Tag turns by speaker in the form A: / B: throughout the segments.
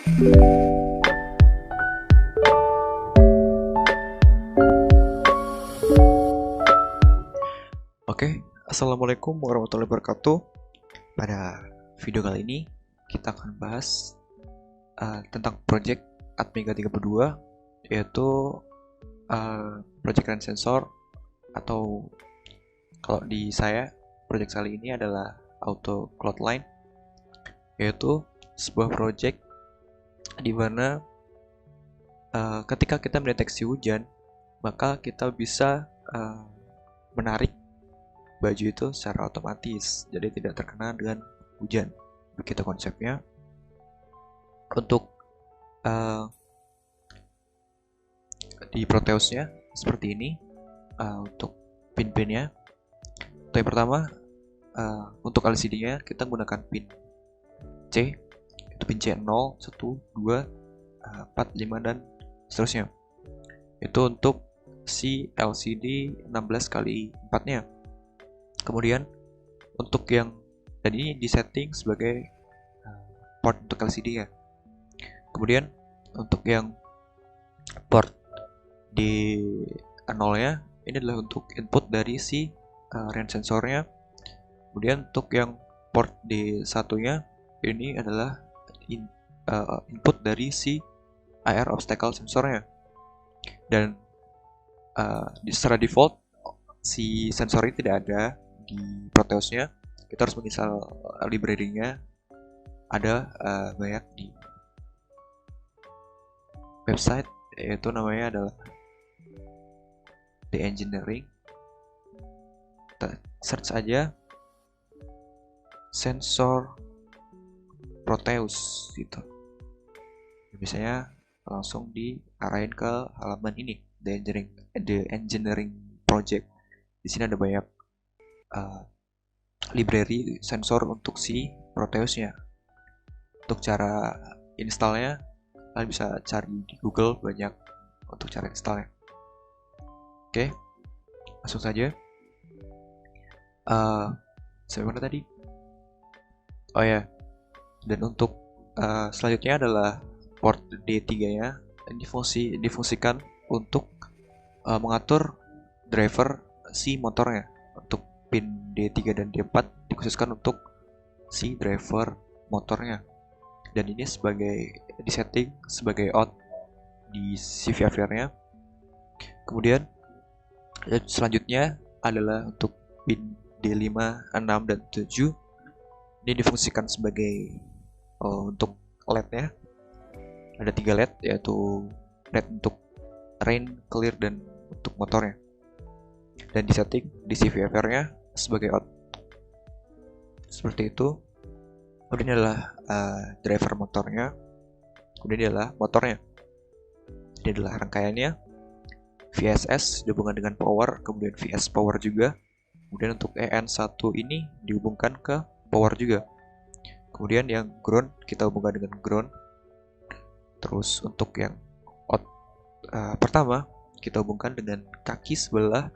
A: Oke, Assalamualaikum warahmatullahi wabarakatuh. Pada video kali ini kita akan bahas tentang project Atmega 32, yaitu project range sensor, atau kalau di saya project kali ini adalah Auto Cloud Line, yaitu sebuah project di mana ketika kita mendeteksi hujan, maka kita bisa menarik baju itu secara otomatis, jadi tidak terkena dengan hujan. Begitu konsepnya. Untuk di Proteusnya seperti ini. Untuk pin-pinnya, untuk yang pertama, untuk LCD-nya kita menggunakan pin C, itu pin C0, 1, 2, 4, 5, dan seterusnya. Itu untuk si LCD 16x4 nya. Kemudian untuk yang, dan ini disetting sebagai port untuk LCD ya. Kemudian untuk yang port di 0 nya, ini adalah untuk input dari si range sensornya. Kemudian untuk yang port di 1 nya, ini adalah input dari si IR obstacle sensornya. Dan secara default si sensor ini tidak ada di Proteusnya. Kita harus menginstal library-nya, ada banyak di website, yaitu namanya adalah The Engineering. Kita search aja sensor Proteus gitu, biasanya langsung diarahin ke halaman ini, The Engineering Project. Di sini ada banyak library sensor untuk si Proteusnya. Untuk cara installnya, kalian bisa cari di Google, banyak untuk cara installnya. Oke, langsung saja. Sampai mana tadi? Oh ya, dan untuk selanjutnya adalah port D3 nya. Ini difungsikan untuk mengatur driver si motornya. Untuk pin D3 dan D4 dikhususkan untuk si driver motornya, dan ini disetting sebagai out di si VFR-nya. Kemudian selanjutnya adalah untuk pin D5, 6, dan 7. Ini difungsikan sebagai untuk LED-nya. Ada 3 LED, yaitu LED untuk rain, clear, dan untuk motornya. Dan disetting di si VFR-nya sebagai out. Seperti itu. Kemudian ini adalah driver motornya. Kemudian ini adalah motornya. Ini adalah rangkaiannya. VSS dihubungkan dengan power, kemudian VS power juga. Kemudian untuk EN1 ini dihubungkan ke power juga. Kemudian yang ground kita hubungkan dengan ground. Terus untuk yang out pertama kita hubungkan dengan kaki sebelah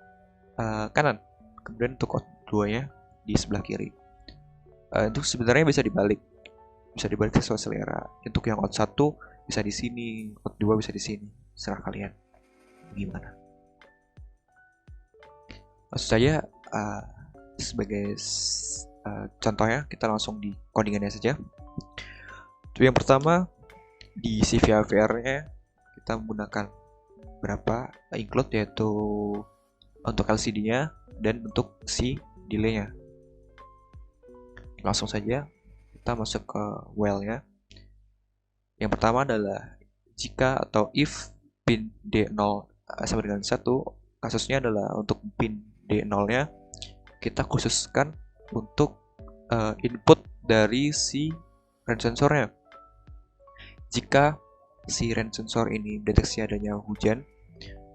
A: kanan. Kemudian untuk out 2 nya di sebelah kiri. Itu sebenarnya bisa dibalik sesuai selera. Untuk yang out 1 bisa di sini, out 2 bisa di sini. Serah kalian gimana. Maksud saya sebagai contohnya, kita langsung di codingannya saja. Untuk yang pertama, di si VFR-nya kita menggunakan berapa include, yaitu untuk LCD-nya dan untuk si delay-nya. Langsung saja kita masuk ke while-nya. Yang pertama adalah jika atau if pin D0 sama dengan 1, kasusnya adalah untuk pin D0-nya kita khususkan untuk input dari si range sensornya. Jika si range sensor ini deteksi adanya hujan,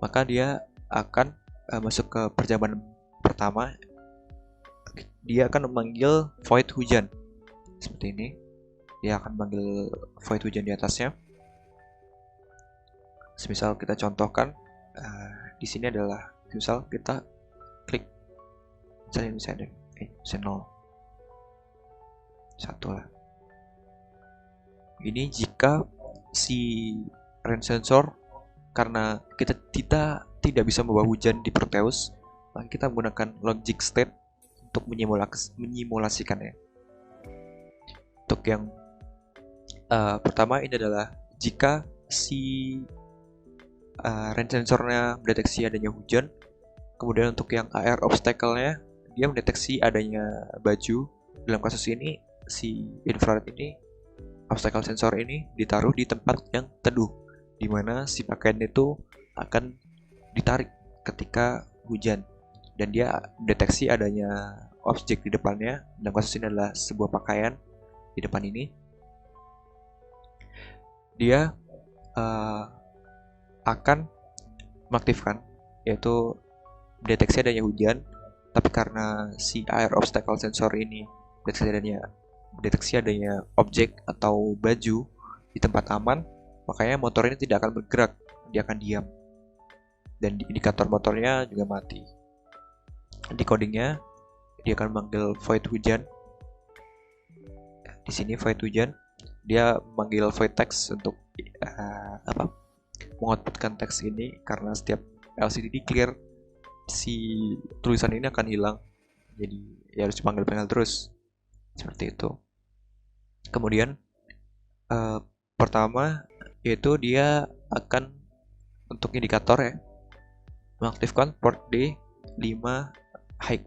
A: maka dia akan masuk ke perjaman pertama. Dia akan memanggil void hujan seperti ini. Dia akan memanggil void hujan di atasnya. Semisal kita contohkan, di sini adalah, misal kita klik, misalnya ada 0, 1 lah. Ini jika si rain sensor, karena kita tidak bisa membawa hujan di Proteus, maka kita menggunakan logic state untuk menyimulasikannya. Untuk yang pertama ini adalah jika si rain sensornya mendeteksi adanya hujan. Kemudian untuk yang AR obstacle-nya, dia mendeteksi adanya baju. Dalam kasus ini, si infrared ini, obstacle sensor ini ditaruh di tempat yang teduh, di mana si pakaian itu akan ditarik ketika hujan. Dan dia mendeteksi adanya objek di depannya. Dalam kasus ini adalah sebuah pakaian di depan ini. Dia akan mengaktifkan, yaitu deteksi adanya hujan, tapi karena si air obstacle sensor ini deteksi adanya objek atau baju di tempat aman, makanya motor ini tidak akan bergerak, dia akan diam. Dan indikator motornya juga mati. Di codingnya, dia akan memanggil void hujan. Di sini void hujan, dia memanggil void text untuk mengoutputkan teks ini, karena setiap LCD di clear, si tulisan ini akan hilang. Jadi ya harus dipanggil-panggil terus. Seperti itu. Kemudian pertama yaitu dia akan untuk indikator ya, mengaktifkan port D5 high.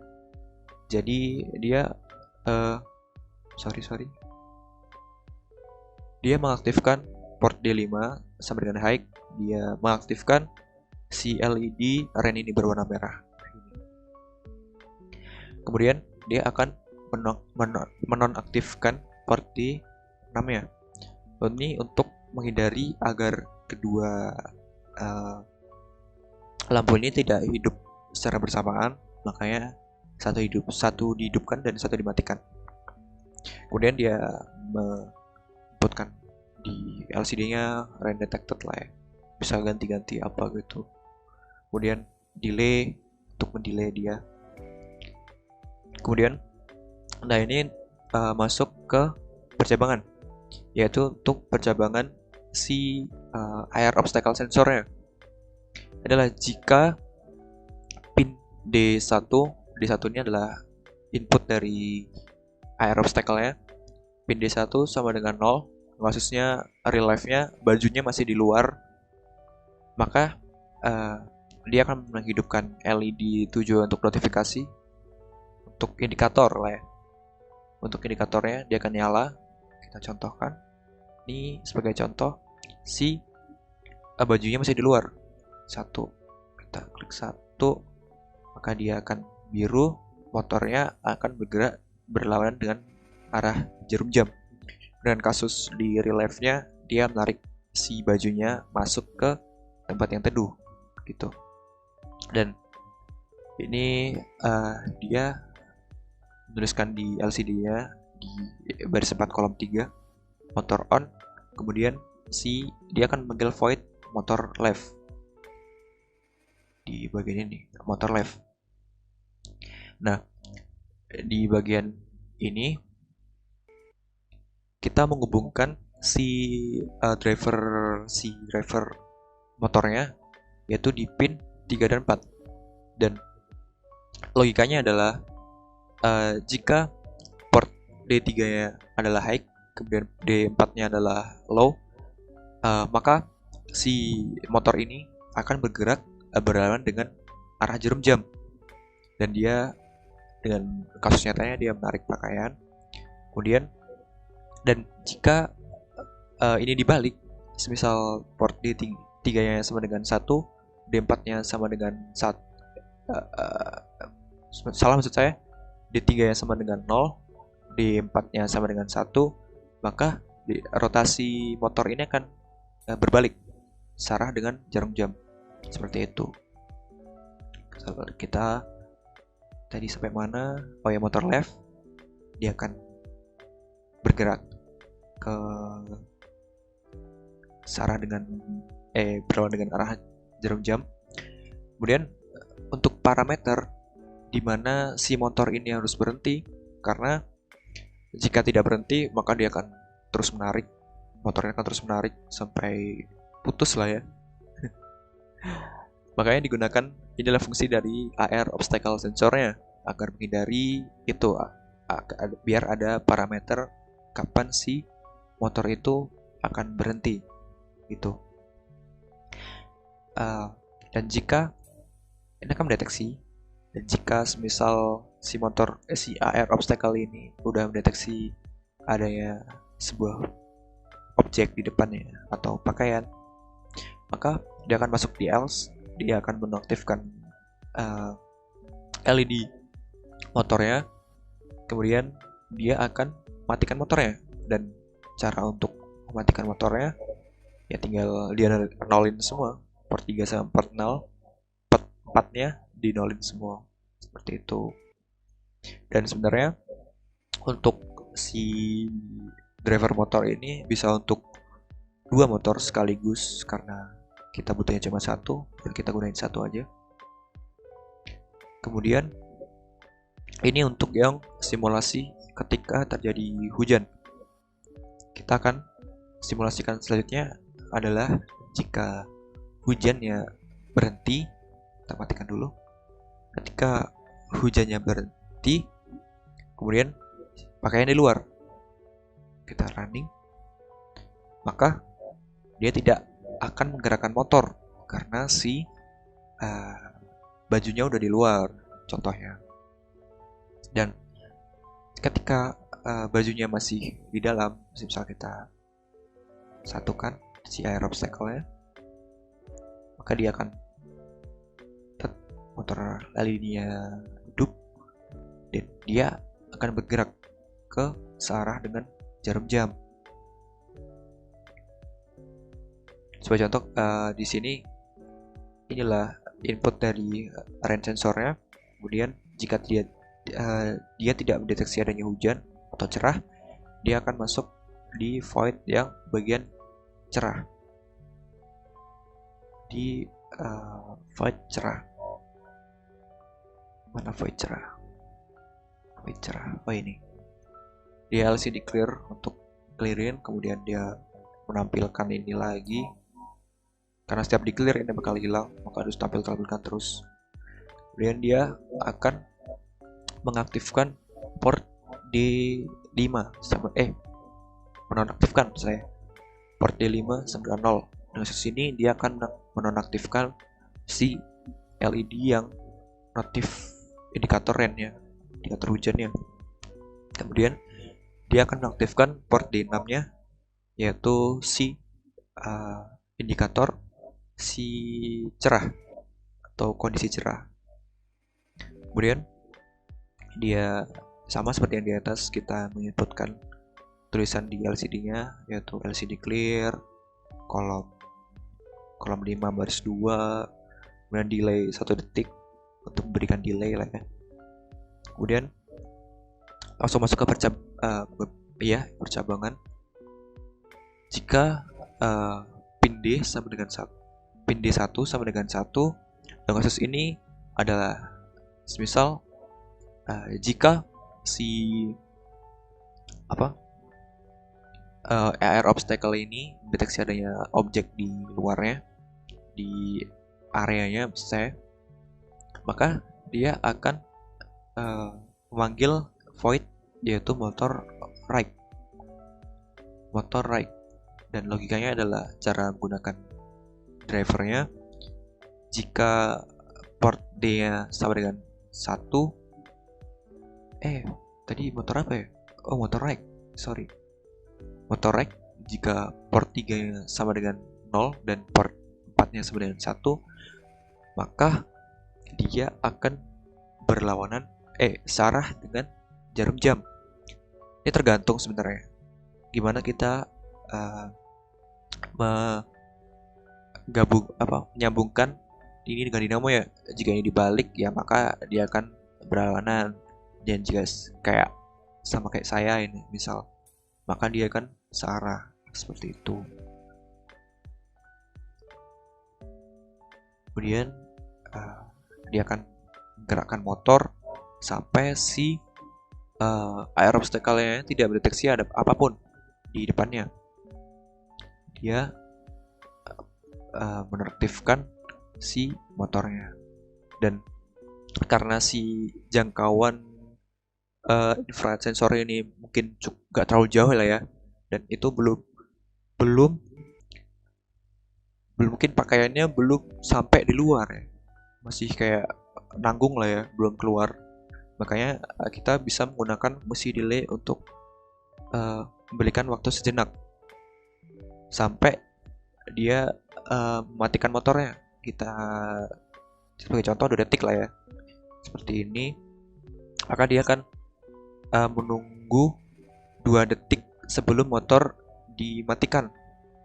A: Jadi dia dia mengaktifkan port D5 sama dengan high. Dia mengaktifkan si LED rain ini berwarna merah. Kemudian dia akan menonaktifkan port D6 ya. Ini untuk menghindari agar kedua lampu ini tidak hidup secara bersamaan, makanya satu dihidupkan dan satu dimatikan. Kemudian dia inputkan di LCD-nya rain detected lah ya, bisa ganti-ganti apa gitu. Kemudian delay untuk mendelay dia. Kemudian nah ini masuk ke percabangan, yaitu untuk percabangan si air obstacle sensornya adalah jika pin D1 ini adalah input dari air obstacle-nya. Pin D1 sama dengan 0, kasusnya real life-nya bajunya masih di luar, maka dia akan menghidupkan LED tujuan untuk notifikasi untuk indikator lah ya. Untuk indikatornya dia akan nyala. Kita contohkan. Ini sebagai contoh, si bajunya masih di luar. 1. Kita klik 1, maka dia akan biru, motornya akan bergerak berlawanan dengan arah jarum jam. Dan kasus di real life-nya, dia menarik si bajunya masuk ke tempat yang teduh gitu. Dan ini dia menuliskan di LCD-nya di baris 4 kolom 3 motor on. Kemudian dia akan memanggil void motor left di bagian ini, motor left. Nah, di bagian ini kita menghubungkan si driver motornya, yaitu di pin 3 dan 4. Dan logikanya adalah jika port D3-nya adalah high, kemudian D4-nya adalah low, maka si motor ini akan bergerak berlawanan dengan arah jarum jam. Dan dia dengan kasus nyatanya dia menarik pakaian. Kemudian dan jika ini dibalik, semisal port D3-nya sama dengan 1, D4-nya sama dengan 1, salah maksud saya, D3-nya sama dengan 0, D4-nya sama dengan 1, maka rotasi motor ini akan berbalik searah dengan jarum jam. Seperti itu. Kita tadi sampai mana? Oh ya, motor left dia akan bergerak ke searah dengan berlawanan dengan arah jarum jam. Kemudian untuk parameter di mana si motor ini harus berhenti, karena jika tidak berhenti maka dia akan terus menarik motornya akan terus menarik sampai putus lah ya. Makanya digunakan, inilah fungsi dari AR obstacle sensornya, agar menghindari itu, biar ada parameter kapan si motor itu akan berhenti gitu. Dan jika ini akan mendeteksi, dan jika misal si si AR obstacle ini udah mendeteksi adanya sebuah objek di depannya atau pakaian, maka dia akan masuk di else, dia akan menonaktifkan LED motornya, kemudian dia akan matikan motornya. Dan cara untuk mematikan motornya ya tinggal dia nolin semua, port 3 sama port 0, port 4-nya di nolin semua, seperti itu. Dan sebenarnya untuk si driver motor ini bisa untuk 2 motor sekaligus, karena kita butuhnya cuma satu dan kita gunain satu aja. Kemudian ini untuk yang simulasi ketika terjadi hujan. Kita akan simulasikan selanjutnya adalah jika hujannya berhenti, kita matikan dulu. Ketika hujannya berhenti, kemudian pakaian di luar, kita running, maka dia tidak akan menggerakkan motor karena si bajunya udah di luar, contohnya. Dan ketika bajunya masih di dalam, misal kita satukan si air obstacle-nya, maka dia akan motor LED-nya hidup dan dia akan bergerak ke searah dengan jarum jam. Sebagai contoh, di sini inilah input dari range sensornya. Kemudian jika dia tidak mendeteksi adanya hujan atau cerah, dia akan masuk di void yang bagian cerah. Di void cerah. Mana void cerah? Void cerah. Oh ini. Dia LCD clear untuk clearin, kemudian dia menampilkan ini lagi. Karena setiap di clear ini bakal hilang, maka harus tampilkan terus. Kemudian dia akan mengaktifkan port D5 sama menonaktifkan saya port D5 sama dengan 0. Dengan sini dia akan menonaktifkan si LED yang notif indikator rain-nya, indikator hujannya. Kemudian dia akan menaktifkan port D6-nya, yaitu si indikator si cerah atau kondisi cerah. Kemudian dia sama seperti yang di atas, kita menginputkan tulisan di LCD-nya, yaitu LCD clear, kolom 5 baris 2, kemudian delay 1 detik untuk memberikan delay lah ya. Kemudian langsung masuk ke percabangan. Jika pin D sama dengan 1, pin D1 sama dengan 1, dan kasus ini adalah semisal jika si AR obstacle ini deteksi adanya objek di luarnya, di areanya misalnya, maka dia akan memanggil void, yaitu motor right. Dan logikanya adalah cara menggunakan drivernya. Jika port D-nya sama dengan 1, tadi motor apa ya? Oh, motor right, sorry. Motor right, jika port 3-nya sama dengan 0 dan port 4-nya sama dengan 1, maka dia akan berlawanan searah dengan jarum jam. Ini tergantung sebenarnya gimana kita menyambungkan ini dengan dinamo ya. Jika ini dibalik ya maka dia akan berlawanan, dan jika kayak sama kayak saya ini misal, maka dia akan searah seperti itu. Kemudian dia akan menggerakkan motor sampai si air obstacle-nya tidak mendeteksi ada apapun di depannya. dia menertibkan si motornya. Dan karena si jangkauan infrared sensor ini mungkin nggak terlalu jauh lah ya, dan itu belum belum belum mungkin pakaiannya belum sampai di luar ya, masih kayak nanggung lah ya, belum keluar. Makanya kita bisa menggunakan mesin delay untuk memberikan waktu sejenak sampai dia mematikan motornya. Kita sebagai contoh 2 detik lah ya, seperti ini. Maka dia akan menunggu 2 detik sebelum motor dimatikan.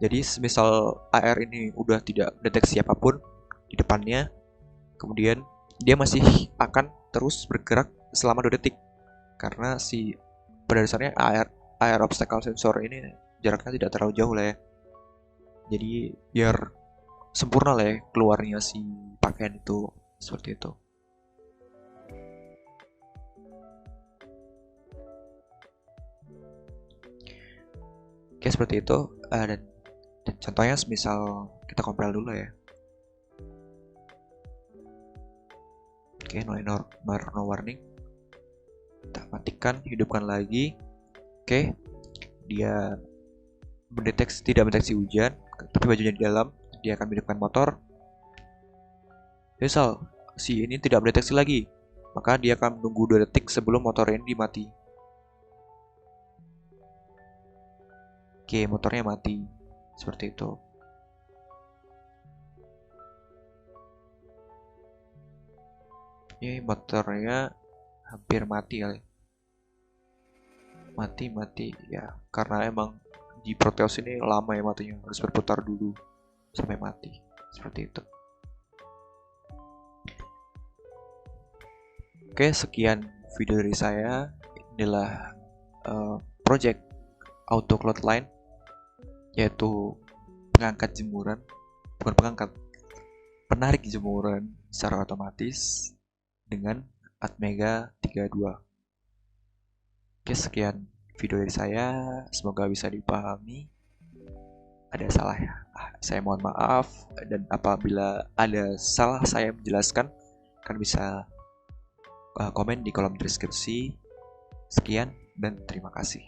A: Jadi semisal AR ini udah tidak mendeteksi apapun di depannya, kemudian dia masih akan terus bergerak selama 2 detik. Karena pada dasarnya AR obstacle sensor ini jaraknya tidak terlalu jauh lah ya. Jadi biar sempurna lah ya keluarnya si pakaian itu, seperti itu. Oke, seperti itu. Dan contohnya misal kita compile dulu ya. Oke, no warning. Kita matikan, hidupkan lagi. Oke, dia tidak mendeteksi hujan, tapi bajunya di dalam. Dia akan menghidupkan motor. Misal si ini tidak mendeteksi lagi, maka dia akan menunggu 2 detik sebelum motor ini dimati. Oke, motornya mati. Seperti itu. Ini motornya hampir mati kali. Mati ya, karena emang di Proteus ini lama ya matinya, harus berputar dulu sampai mati. Seperti itu. Oke, sekian video dari saya. Inilah project auto clothesline, yaitu penarik jemuran secara otomatis dengan Atmega 32. Oke, sekian video dari saya, semoga bisa dipahami. Ada salah ya, saya mohon maaf, dan apabila ada salah saya menjelaskan, kan bisa komen di kolom deskripsi. Sekian dan terima kasih.